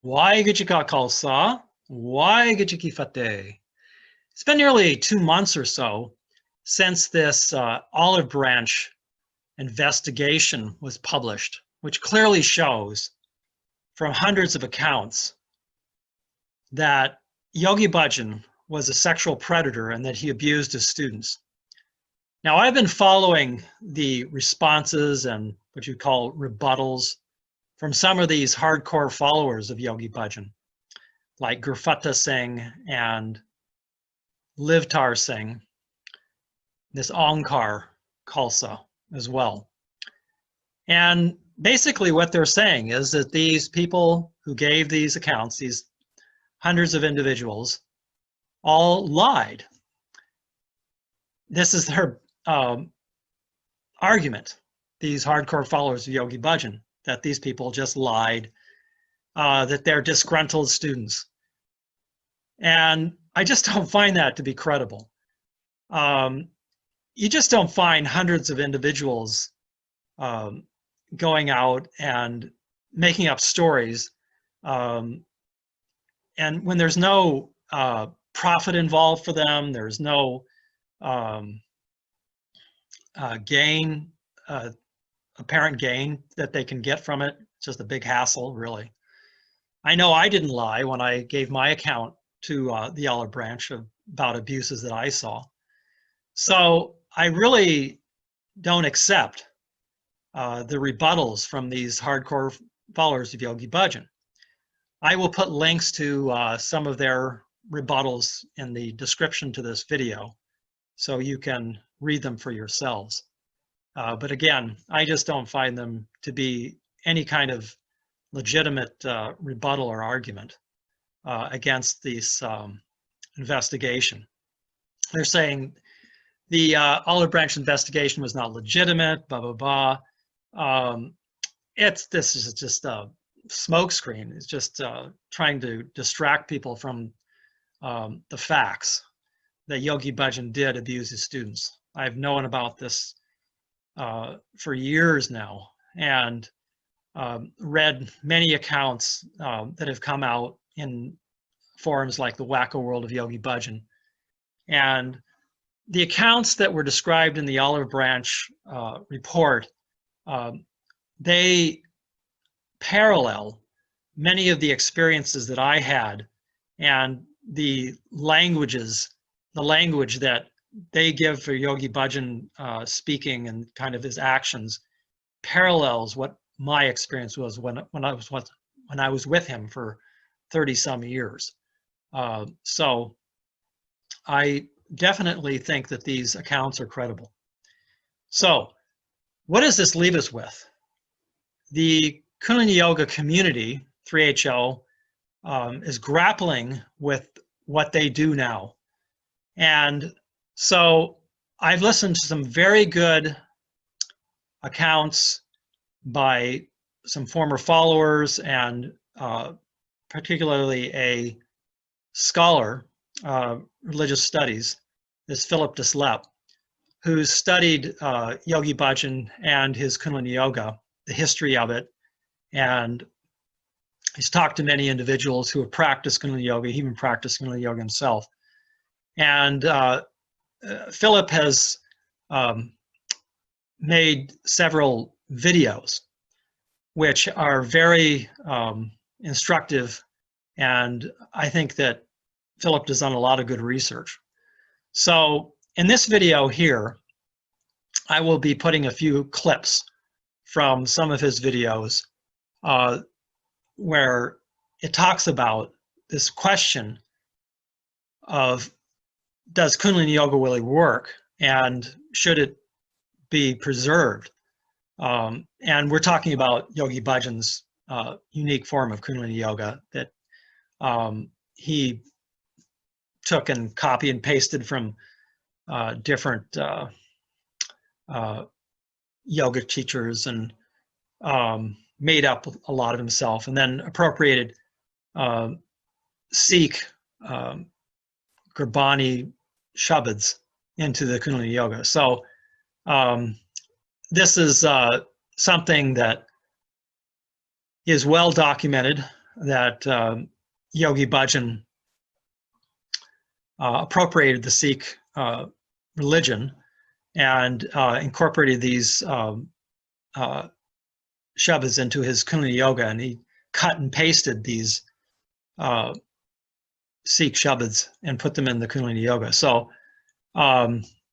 Yogi Khalsa, Yogi Fatah. It's been nearly 2 months or so since this olive branch investigation was published, which clearly shows from hundreds of accounts that Yogi Bhajan was a sexual predator and that he abused his students. Now, I've been following the responses and what you call rebuttals from some of these hardcore followers of Yogi Bhajan, like Guru Fatah Singh and Livtar Singh, this Ankar Khalsa as well. And basically what they're saying is that these people who gave these accounts, these hundreds of individuals, all lied. This is their argument, these hardcore followers of Yogi Bhajan, that these people just lied, that they're disgruntled students. And I just don't find that to be credible. You just don't find hundreds of individuals going out and making up stories. And when there's no profit involved for them, there's no gain, apparent gain that they can get from it. It's just a big hassle, really. I know I didn't lie when I gave my account to the olive branch about abuses that I saw. So I really don't accept the rebuttals from these hardcore followers of Yogi Bhajan. I will put links to some of their rebuttals in the description to this video, so you can read them for yourselves. But again, I just don't find them to be any kind of legitimate rebuttal or argument against this investigation. They're saying the olive branch investigation was not legitimate, blah, blah, blah. This is just a smokescreen. It's just trying to distract people from the facts that Yogi Bhajan did abuse his students. I've known about this for years now, and read many accounts that have come out in forums like the Wacko World of Yogi Bhajan. And the accounts that were described in the Olive Branch report, they parallel many of the experiences that I had, and the language that they give for Yogi Bhajan speaking and kind of his actions parallels what my experience was when I was with him for 30 some years. So I definitely think that these accounts are credible. So what does this leave us with? The Kundalini Yoga community, 3HO, is grappling with what they do now. And so I've listened to some very good accounts by some former followers, and particularly a scholar, religious studies, this Philip Deslep, who's studied Yogi Bhajan and his Kundalini Yoga, the history of it, and he's talked to many individuals who have practiced Kundalini Yoga. He even practiced Kundalini Yoga himself. And Philip has made several videos which are very instructive, and I think that Philip has done a lot of good research. So in this video here, I will be putting a few clips from some of his videos where it talks about this question of, does Kundalini Yoga really work, and should it be preserved? And we're talking about Yogi Bhajan's unique form of Kundalini Yoga that he took and copy and pasted from different yoga teachers, and made up a lot of himself, and then appropriated Sikh Gurbani Shabads into the Kundalini Yoga. So this is something that is well documented that Yogi Bhajan appropriated the Sikh religion and incorporated these shabdas into his Kundalini yoga, and he cut and pasted these Sikh shabdas and put them in the Kundalini yoga. So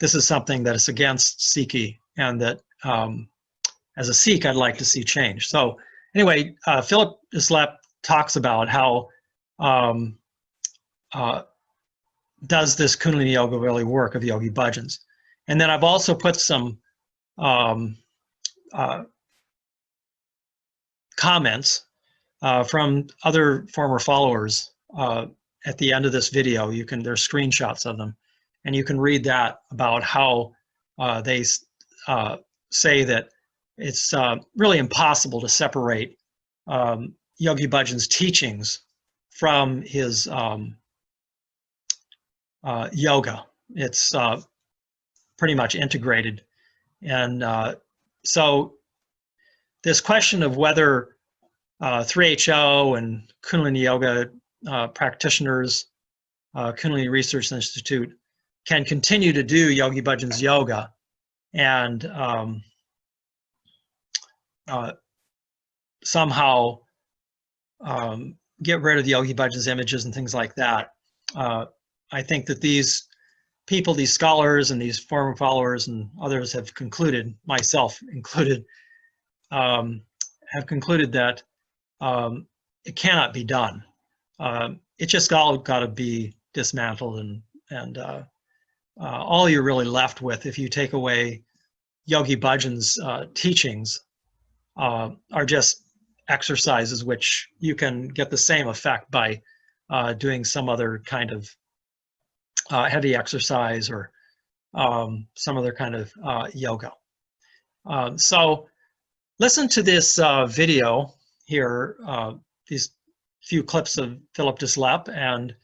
this is something that is against Sikhi, and that as a Sikh, I'd like to see change. So anyway, Philip Islep talks about how does this Kundalini yoga really work of Yogi Bhajan's. And then I've also put some comments from other former followers at the end of this video. There's screenshots of them, and you can read that about how they say that it's really impossible to separate Yogi Bhajan's teachings from his yoga. It's pretty much integrated. And so this question of whether 3HO and Kundalini Yoga practitioners, Kundalini Research Institute, can continue to do Yogi Bhajan's yoga and somehow get rid of the Yogi Bhajan's images and things like that. I think that these people, these scholars and these former followers and others have concluded, myself included, have concluded that it cannot be done. It just all got to be dismantled, and all you're really left with, if you take away Yogi Bhajan's teachings, are just exercises which you can get the same effect by doing some other kind of heavy exercise or some other kind of yoga. So listen to this video here, these few clips of Philip Islep, and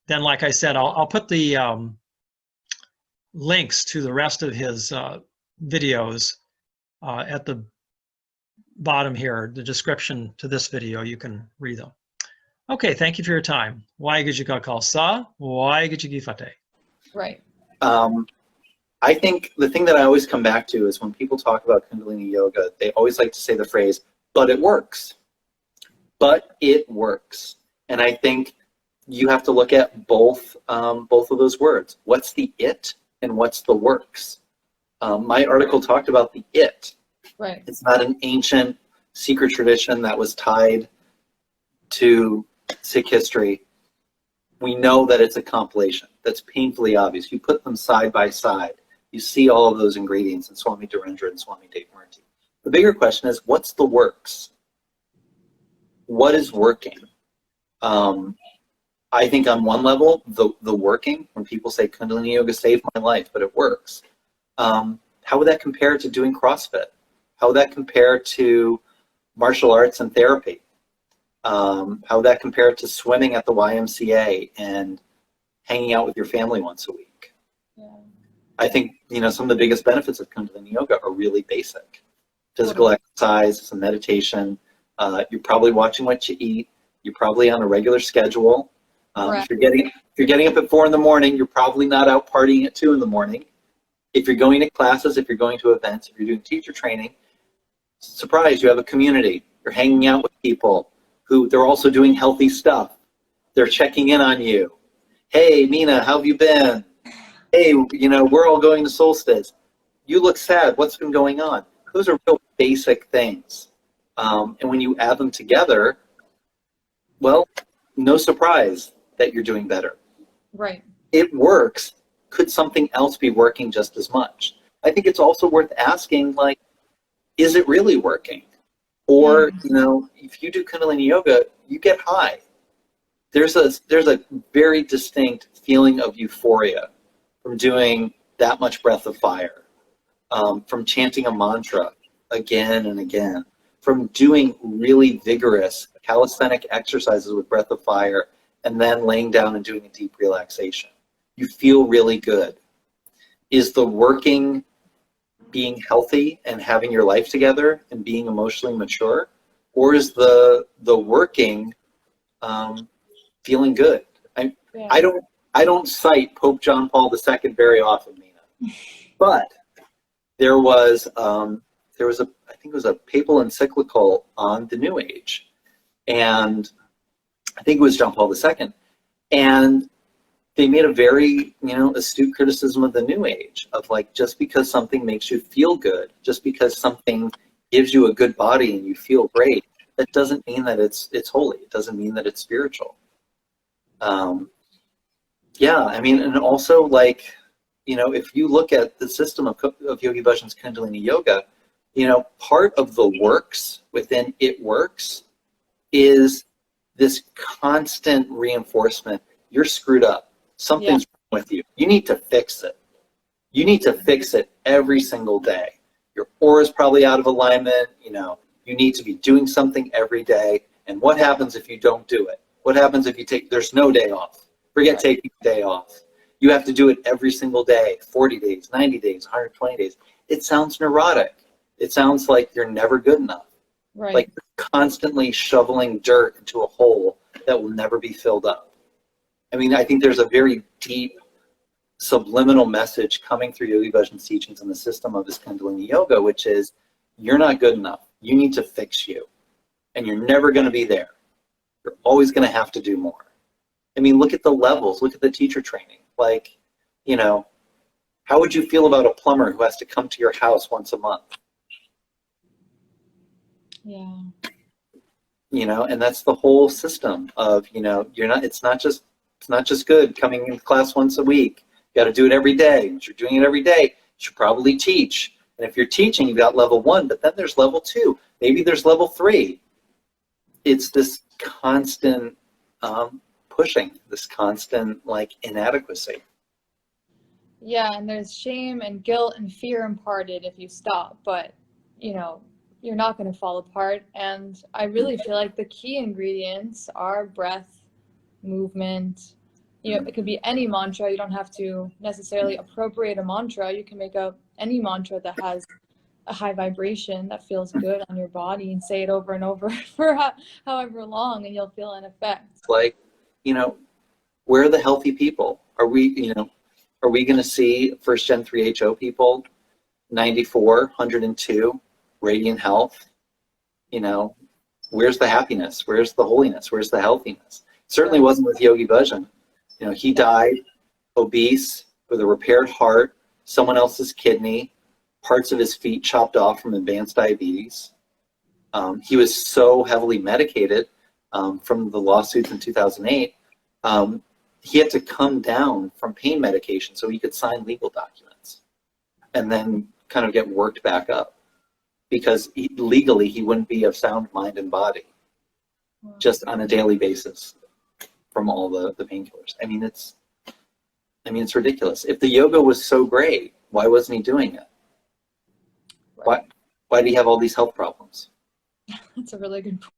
then, like I said, I'll put the links to the rest of his videos at the bottom here, the description to this video. You can read them. Okay, thank you for your time. Waheguru Ka Khalsa, Waheguru Ki Fateh. Right. I think the thing that I always come back to is when people talk about Kundalini Yoga, they always like to say the phrase, but it works. But it works. And I think you have to look at both of those words. What's the it and what's the works? My article talked about the it. Right. It's not an ancient secret tradition that was tied to Sikh history. We know that it's a compilation. That's painfully obvious. You put them side by side. You see all of those ingredients in Swami Dhirendra and Swami Devamurti. The bigger question is, what's the works? What is working? I think on one level, the working, when people say Kundalini Yoga saved my life, but it works, how would that compare to doing CrossFit? How would that compare to martial arts and therapy? How would that compare to swimming at the YMCA and hanging out with your family once a week? Yeah. I think, some of the biggest benefits of Kundalini Yoga are really basic. Physical exercise, some meditation. You're probably watching what you eat. You're probably on a regular schedule. Right. If you're getting up at 4 in the morning, you're probably not out partying at 2 in the morning. If you're going to classes, if you're going to events, if you're doing teacher training, surprise, you have a community. You're hanging out with people who they're also doing healthy stuff. They're checking in on you. Hey, Mina, how have you been? Hey, we're all going to Solstice. You look sad. What's been going on? Those are real basic things. And when you add them together, well, no surprise that you're doing better. Right. It works. Could something else be working just as much? I think it's also worth asking, is it really working? Or, if you do Kundalini Yoga, you get high. There's a very distinct feeling of euphoria from doing that much breath of fire, from chanting a mantra again and again, from doing really vigorous calisthenic exercises with breath of fire, and then laying down and doing a deep relaxation. You feel really good. Is the working being healthy and having your life together and being emotionally mature? Or is the working feeling good. I don't cite Pope John Paul II very often, Mina, but there was I think it was a papal encyclical on the New Age, and I think it was John Paul II, and they made a very, astute criticism of the New Age, of like, just because something makes you feel good, just because something gives you a good body and you feel great, that doesn't mean that it's holy. It doesn't mean that it's spiritual. And also, like, if you look at the system of Yogi Bhajan's Kundalini Yoga, part of the works within It Works is this constant reinforcement. You're screwed up. Something's wrong with you. You need to fix it. You need to fix it every single day. Your aura is probably out of alignment. You need to be doing something every day. And what happens if you don't do it? What happens if there's no day off? Forget taking a day off. You have to do it every single day, 40 days, 90 days, 120 days. It sounds neurotic. It sounds like you're never good enough. Right. Like constantly shoveling dirt into a hole that will never be filled up. I mean, I think there's a very deep subliminal message coming through Yogi Bhajan's teachings in the system of his Kundalini Yoga, which is, you're not good enough. You need to fix you. And you're never going to be there. You're always going to have to do more. I mean, look at the levels. Look at the teacher training. Like, how would you feel about a plumber who has to come to your house once a month? Yeah. And that's the whole system of, it's not just good coming in class once a week. You got to do it every day. If you're doing it every day, you should probably teach. And if you're teaching, you've got level 1, but then there's level 2. Maybe there's level 3. It's this constant pushing, this constant inadequacy. Yeah, and there's shame and guilt and fear imparted if you stop, but you're not going to fall apart. And I really feel like the key ingredients are breath, movement. It could be any mantra. You don't have to necessarily appropriate a mantra. You can make up any mantra that has a high vibration that feels good on your body and say it over and over for however long, and you'll feel an effect. Like, where are the healthy people? Are we going to see first gen 3HO people, 94, 102, radiant health? Where's the happiness? Where's the holiness? Where's the healthiness? Certainly wasn't with Yogi Bhajan. He died obese with a repaired heart, someone else's kidney, parts of his feet chopped off from advanced diabetes. He was so heavily medicated from the lawsuits in 2008. He had to come down from pain medication so he could sign legal documents and then kind of get worked back up, because legally he wouldn't be of sound mind and body just on a daily basis from all the painkillers. I mean, it's ridiculous. If the yoga was so great, why wasn't he doing it? Why did he have all these health problems? That's a really good point.